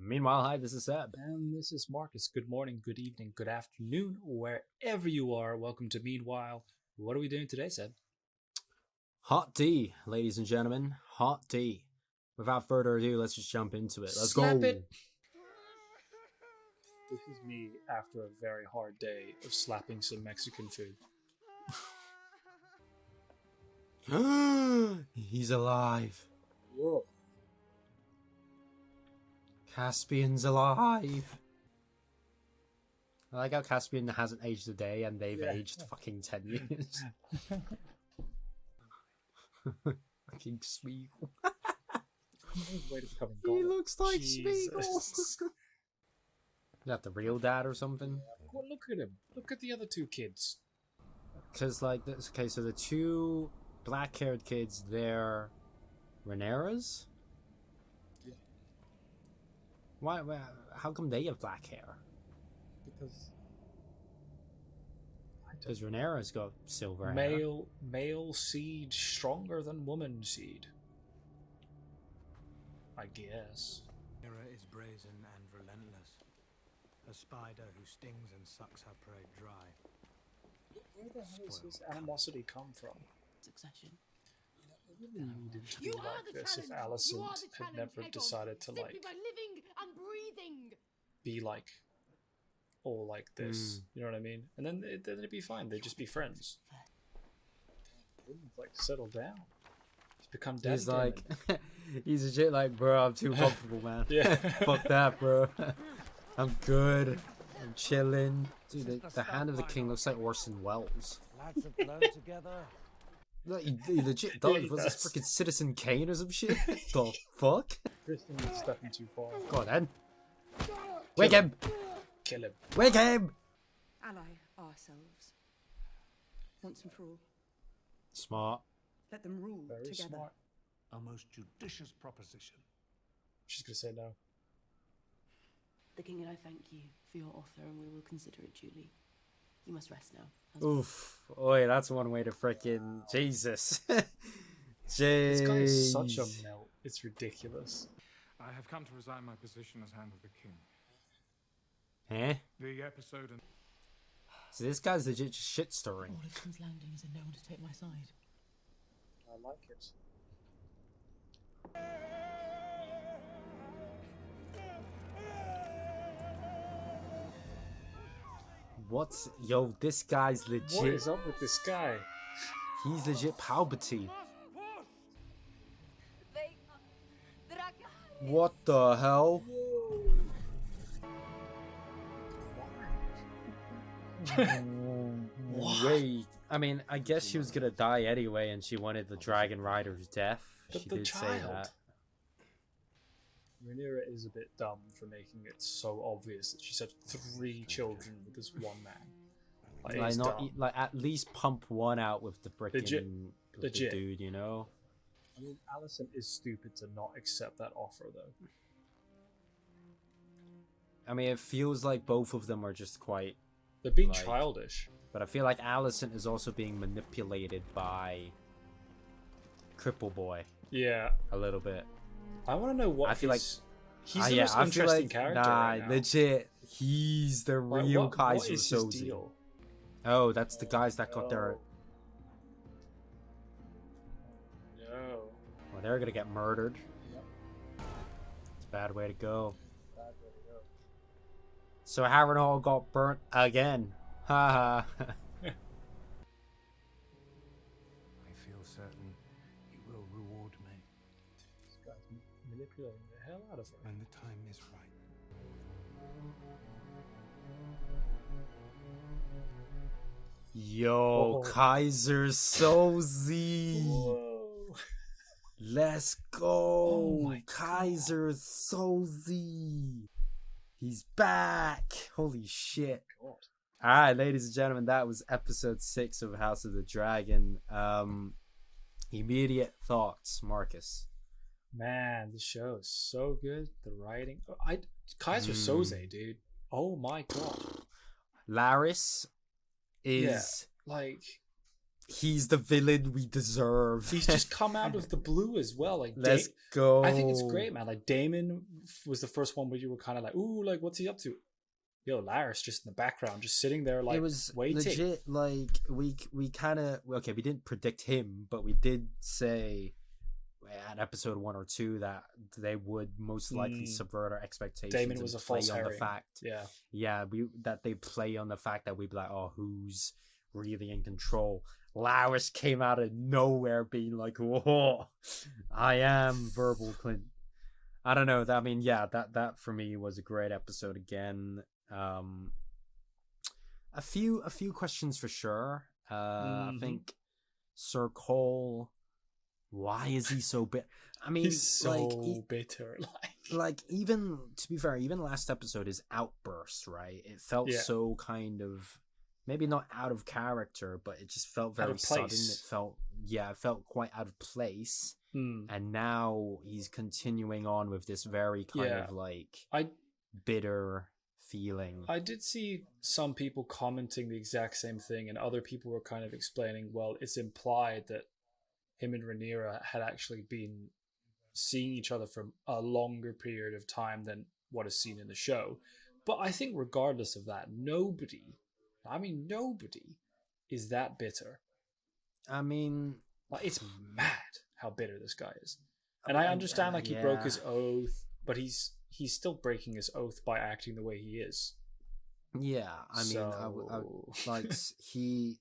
Meanwhile, hi, this is Seb. And this is Marcus. Good morning, good evening, good afternoon, wherever you are. Welcome to Meanwhile. What are we doing today, Seb? Hot tea, ladies and gentlemen. Hot tea. Without further ado, let's just jump into it. Let's Slap go. it. This is me after a very hard day of slapping some Mexican food. He's alive. Whoa. Caspian's alive. I like how Caspian hasn't aged a day and they've aged fucking 10 years. Fucking Smeagol. He looks like Smeagol. Is that the real dad or something? Well, look at him. Look at the other two kids. Because, like, okay, so the two black-haired kids, they're Rhaenyra's? Yeah. Why? How come they have black hair? Because Rhaenyra's got silver hair. Male seed stronger than woman seed. I guess. Rhaenyra is brazen and relentless. A spider who stings and sucks her prey dry. Where the hell does his animosity come from? Succession. It really needed to be like this if Alicent had never decided to like by living and breathing. be like all like this. You know what I mean? And then it'd be fine. They'd just be friends. Like settle down. He's become dead. He's like, he's legit like, bro, I'm too comfortable, man. Yeah. Fuck that, bro. I'm good. I'm chilling. Dude, the hand of the king looks like Orson Welles. Lads have blown together. Look, he legit does. Yeah, he Was does. this freaking Citizen Kane or some shit? The fuck? Kristen is stepping too far. Go on then. Wake him! Kill him. Wake him! Ally ourselves. Once and for all. Smart. Let them rule Very together. smart. A most judicious proposition. She's gonna say no. The king and I thank you for your offer, and we will consider it duly. You must rest now. Oof. Oi, that's one way to frickin' Jesus. This guy is Jeez. such a melt. It's ridiculous. I have come to resign my position as Hand of the King. Eh? The episode and So this guy's legit just shit stirring. All of King's Landing is in no one to take my side. I like it. What's yo? This guy's legit. What is up with this guy? He's legit Palpatine. What the hell? Wait. I mean, I guess she was gonna die anyway, and she wanted the Dragon Rider's death. But She the did say child. that. Rhaenyra is a bit dumb for making it so obvious that she's had 3 children with this one man. Like, Like, it's not dumb. like at least pump one out with the frickin' with Legit. the dude, you know. I mean, Alicent is stupid to not accept that offer, though. I mean, it feels like both of them are just quite. They're being Like- childish. But I feel like Alicent is also being manipulated by Cripple Boy Yeah. a little bit. I want to know what I feel like- he's the most interesting character right now. legit, he's the Like, real what Kaiser is his Soze. deal? Oh, that's the guys that got their. Oh. No. Well, they're gonna get murdered. Yep. It's a bad way to go. Bad way to go. So Harrenhal got burnt again. Haha. I feel certain he will reward me This guy's manipulating the hell out of her. when the time is right. Yo, Oh. Kaiser Soze. Whoa. Let's go, Oh my Kaiser Soze. He's back. Holy shit. God. All right, ladies and gentlemen, that was episode 6 of House of the Dragon. Immediate thoughts, Marcus. Man, the show is so good. The writing. Kaiser Soze, dude. Oh my god. Laris is Like, He's the villain we deserve. He's just come out of the blue as well. Like, Let's go. I think it's great, man. Like, Damon was the first one where you were kind of like, ooh, like, what's he up to? Yo, Laris just in the background, just sitting there, like, it was waiting. legit. Like we kind of okay. We didn't predict him, but we did say at episode 1 or 2 that they would most likely subvert our expectations. Damon was a false on herring. the fact, yeah, that they play on the fact that we'd be like, oh, who's really in control? Laris came out of nowhere, being like, whoa, I am verbal Clint. I don't know. I mean, yeah, that for me was a great episode again. A few questions for sure. I think Sir Cole, why is he so bitter? I mean, he's so bitter. Like, even to be fair, even last episode, his outburst, right? It felt so kind of maybe not out of character, but it just felt very sudden. It felt quite out of place. And now he's continuing on with this very kind of like bitter feeling. I did see some people commenting the exact same thing, and other people were kind of explaining, well, it's implied that him and Rhaenyra had actually been seeing each other for a longer period of time than what is seen in the show. But I think regardless of that, nobody is that bitter. I mean, like, it's mad how bitter this guy is. And I understand, like, he broke his oath, but he's still breaking his oath by acting the way he is. Yeah, I mean, I like he,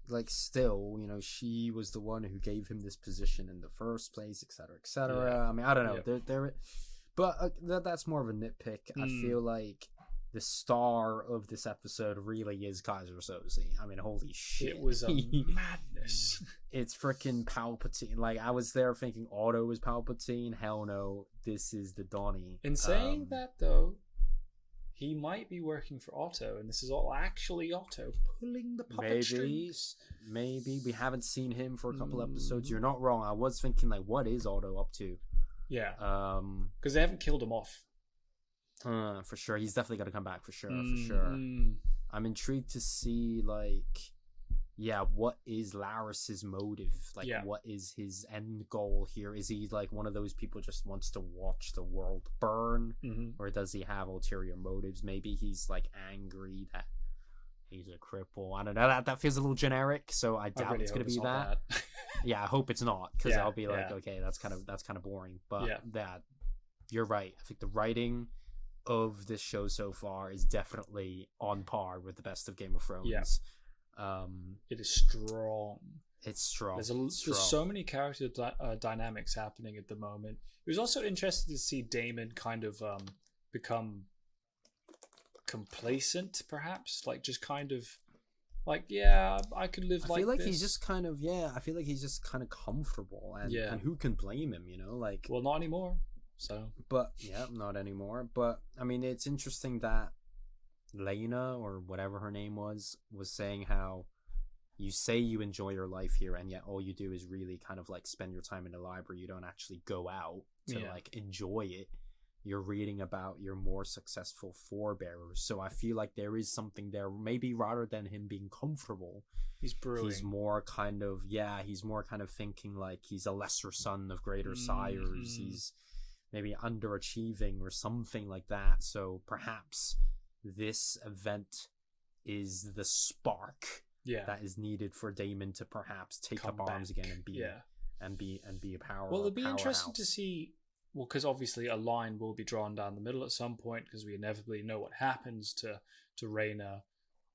like, still, you know, she was the one who gave him this position in the first place, etc., etc. Yeah. I mean, I don't know, but that's more of a nitpick. I feel like the star of this episode really is Kaiser Soze. I mean, holy shit, it was a madness. It's freaking Palpatine. Like, I was there thinking Otto was Palpatine. Hell no, this is the Donnie. In saying that, though, he might be working for Otto, and this is all actually Otto pulling the puppet strings. Maybe we haven't seen him for a couple episodes. You're not wrong. I was thinking, like, what is Otto up to? Yeah. Because they haven't killed him off. For sure. He's definitely got to come back, for sure. I'm intrigued to see, like, what is Laris's motive? Like, what is his end goal here? Is he, like, one of those people just wants to watch the world burn? Or does he have ulterior motives? Maybe he's, like, angry that he's a cripple. I don't know. That feels a little generic, so I doubt it's going to be that. Yeah, I hope it's not, because I'll be like, okay, that's kind of boring. But you're right. I think the writing of this show so far is definitely on par with the best of Game of Thrones. It is strong. It's strong. There's so many character dynamics happening at the moment. It was also interesting to see Daemon kind of become complacent, perhaps, like, just kind of like, I could live like this. I feel like he's just kind of I feel like he's just kind of comfortable, and who can blame him, you know? Like, well, not anymore. So, but not anymore. But I mean, it's interesting that Lena, or whatever her name was saying how you say you enjoy your life here, and yet all you do is really kind of like spend your time in the library. You don't actually go out to like enjoy it. You're reading about your more successful forebearers. So I feel like there is something there. Maybe rather than him being comfortable, he's brewing. He's more kind of thinking like he's a lesser son of greater sires. He's maybe underachieving or something like that. So perhaps this event is the spark that is needed for Daemon to perhaps take up arms again and be a power. Well, it'll be interesting to see. Well, because obviously a line will be drawn down the middle at some point, because we inevitably know what happens to Rhaenyra.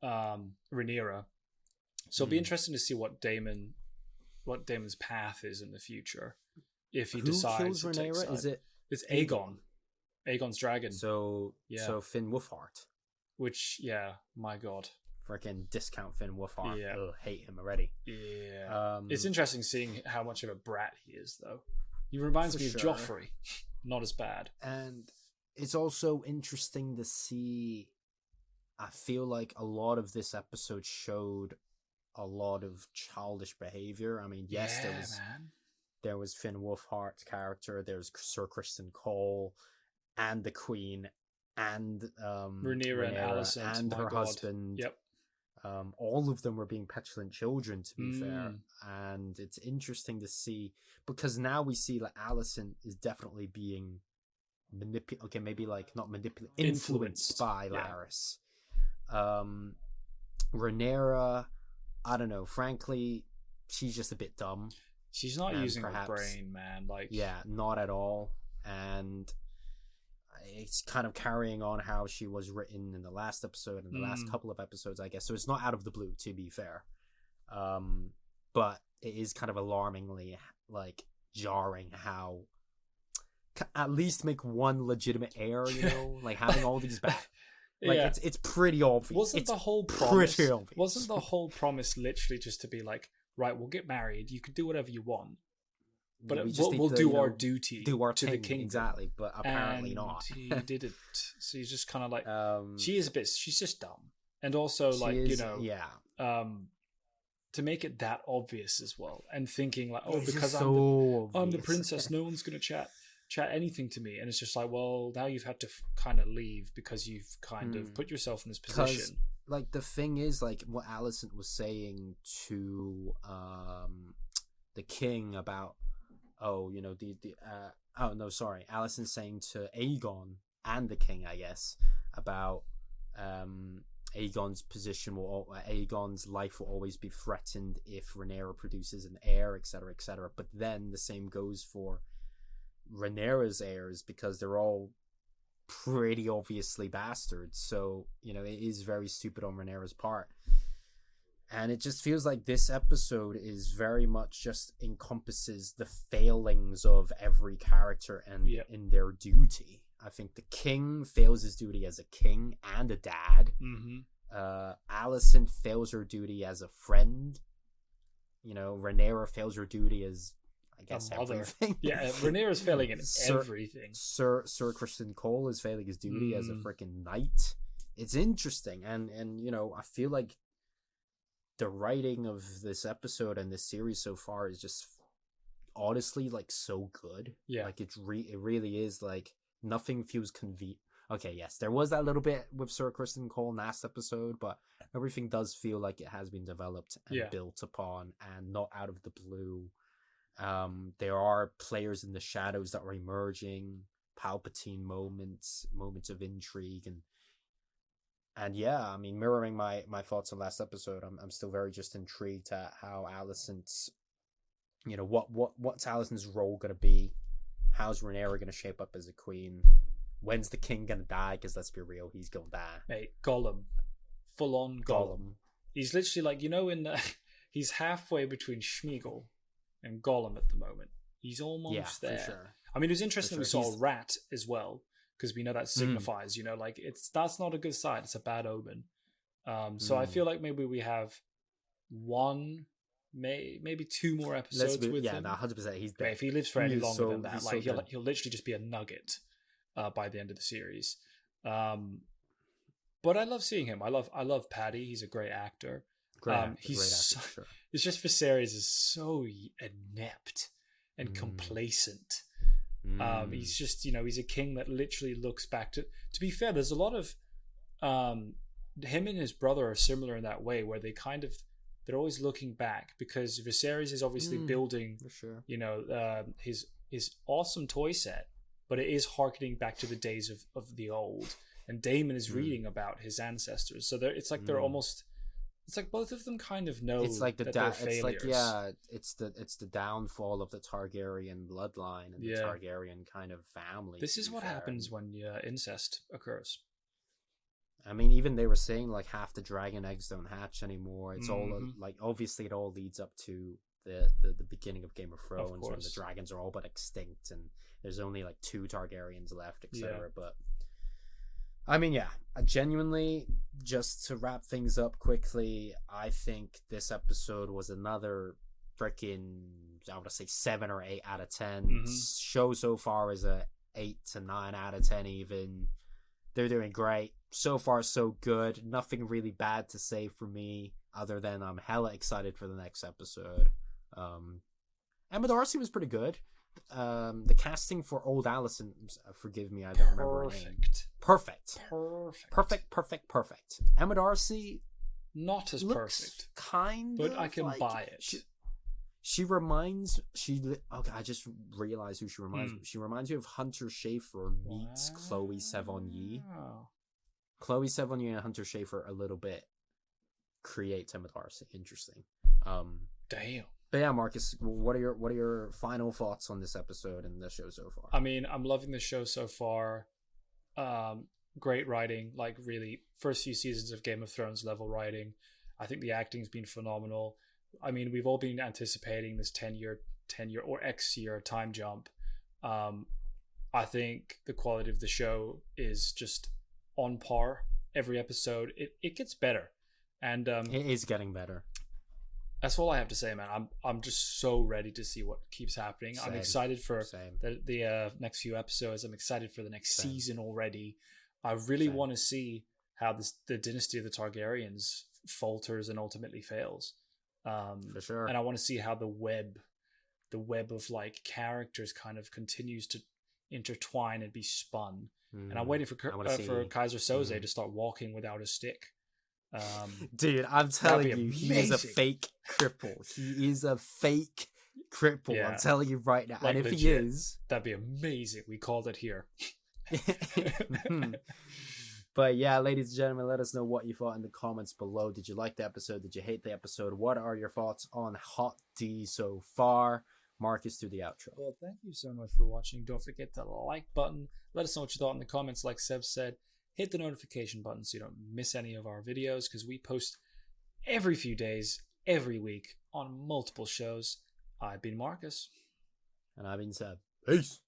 So it'll be interesting to see what Daemon's path is in the future. If he decides to take side. It's Aegon. Aegon's dragon. So Finn Wolfhart. Which, my god. Freaking discount Finn Wolfhart. Yeah. Ugh, hate him already. Yeah. It's interesting seeing how much of a brat he is, though. He reminds me of Joffrey. Not as bad. And it's also interesting to see. I feel like a lot of this episode showed a lot of childish behavior. I mean, yes, there was Finn Wolfhart's character, there's Sir Kristen Cole, and the Queen, and Rhaenyra and Alicent, and her husband. Yep. All of them were being petulant children, to be fair. And it's interesting to see, because now we see like Alicent is definitely being manipulated. Okay, maybe like not manipulated, influenced by Laris. Rhaenyra, I don't know. Frankly, she's just a bit dumb. She's not using her brain, man. Like, yeah, not at all. And it's kind of carrying on how she was written in the last episode and the last couple of episodes, I guess. So it's not out of the blue, to be fair. But it is kind of alarmingly like jarring how at least make one legitimate heir, you know, like having all these back. Like it's pretty obvious. Wasn't the whole promise literally just to be like, right, we'll get married, you can do whatever you want, but we'll do our duty, do our to thing, the kingdom. Exactly, but apparently not. He didn't. So he's just kind of like, she's just dumb, and also like to make it that obvious as well, and thinking like, oh, because I'm the princess, no one's gonna chat anything to me, and it's just like, well, now you've had to kind of leave because you've kind of put yourself in this position. Like the thing is, like what Alicent was saying to the king about, Alicent saying to Aegon and the king, I guess, about Aegon's position Aegon's life will always be threatened if Rhaenyra produces an heir, etc., etc. But then the same goes for Rhaenyra's heirs, because they're all pretty obviously bastards. So, you know, it is very stupid on Rhaenyra's part. And it just feels like this episode is very much just encompasses the failings of every character and in their duty. I think the king fails his duty as a king and a dad. Alicent fails her duty as a friend. You know, Rhaenyra fails her duty as, I guess, everything. Yeah, Rhaenyra's failing in everything. Sir Criston Cole is failing his duty as a freaking knight. It's interesting, and you know, I feel like the writing of this episode and this series so far is just honestly like so good. Yeah, like it really is. Like nothing feels convenient. Okay, yes, there was that little bit with Sir Criston Cole last episode, but everything does feel like it has been developed and built upon, and not out of the blue. There are players in the shadows that are emerging, Palpatine moments of intrigue, and yeah, I mean, mirroring my thoughts on last episode, I'm still very just intrigued at how Alicent's, you know, what's Alicent's role gonna be? How's Rhaenyra gonna shape up as a queen? When's the king gonna die? Because let's be real, he's gonna die. Mate, Gollum, full on Gollum. He's literally like, you know, he's halfway between Schmeagol and Gollum at the moment. He's almost there. For sure. I mean, it was interesting that we saw a rat as well, because we know that signifies, you know, like that's not a good sign. It's a bad omen. So I feel like maybe we have maybe two more episodes with him. Yeah, 100%. He's dead. If he lives for any longer than that, like he'll literally just be a nugget by the end of the series. But I love seeing him. I love Paddy. He's a great actor. It's just Viserys is so inept and complacent. He's just, you know, he's a king that literally looks back to be fair, there's a lot of him and his brother are similar in that way, where they're always looking back, because Viserys is obviously building, you know, his awesome toy set, but it is harkening back to the days of the old, and Daemon is reading about his ancestors, so it's like they're almost, it's like both of them kind of know. It's like it's the downfall of the Targaryen bloodline and the Targaryen kind of family. This is what happens when incest occurs. I mean, even they were saying like half the dragon eggs don't hatch anymore. It's all like, obviously it all leads up to the beginning of Game of Thrones, when the dragons are all but extinct and there's only like 2 Targaryens left, etc. But I mean, yeah, genuinely, just to wrap things up quickly, I think this episode was another freaking, I would say 7 or 8 out of 10. Show so far is a 8 to 9 out of 10 even. They're doing great. So far, so good. Nothing really bad to say for me, other than I'm hella excited for the next episode. Emma Darcy was pretty good. The casting for old Alicent, forgive me, I don't remember her name. Perfect. Emma Darcy, not as perfect, kind but of I can like, buy it. Okay, I just realized who she reminds me. She reminds me of Hunter Schafer meets Chloe Sevigny. Chloe Sevigny and Hunter Schafer a little bit create Emma Darcy. Interesting. Damn. But yeah, Marcus, what are your final thoughts on this episode and the show so far? I mean, I'm loving the show so far. Great writing, like really first few seasons of Game of Thrones level writing. I think the acting's been phenomenal. I mean, we've all been anticipating this 10-year or X year time jump. I think the quality of the show is just on par. Every episode, it gets better, and it is getting better. That's all I have to say, man. I'm just so ready to see what keeps happening. I'm excited for the next few episodes. I'm excited for the next season already. I really want to see how the dynasty of the Targaryens falters and ultimately fails. For sure. And I want to see how the web of like characters kind of continues to intertwine and be spun. And I'm waiting for Kaiser Soze to start walking without a stick. Dude, I'm telling you, he is a fake cripple. He is a fake cripple. Yeah. I'm telling you right now. Like, and if legit, he is, that'd be amazing. We called it here. But yeah, ladies and gentlemen, let us know what you thought in the comments below. Did you like the episode? Did you hate the episode? What are your thoughts on Hot D so far? Marcus, to the outro. Well, thank you so much for watching. Don't forget the like button. Let us know what you thought in the comments. Like Seb said, hit the notification button so you don't miss any of our videos, because we post every few days, every week on multiple shows. I've been Marcus. And I've been Seb. Peace.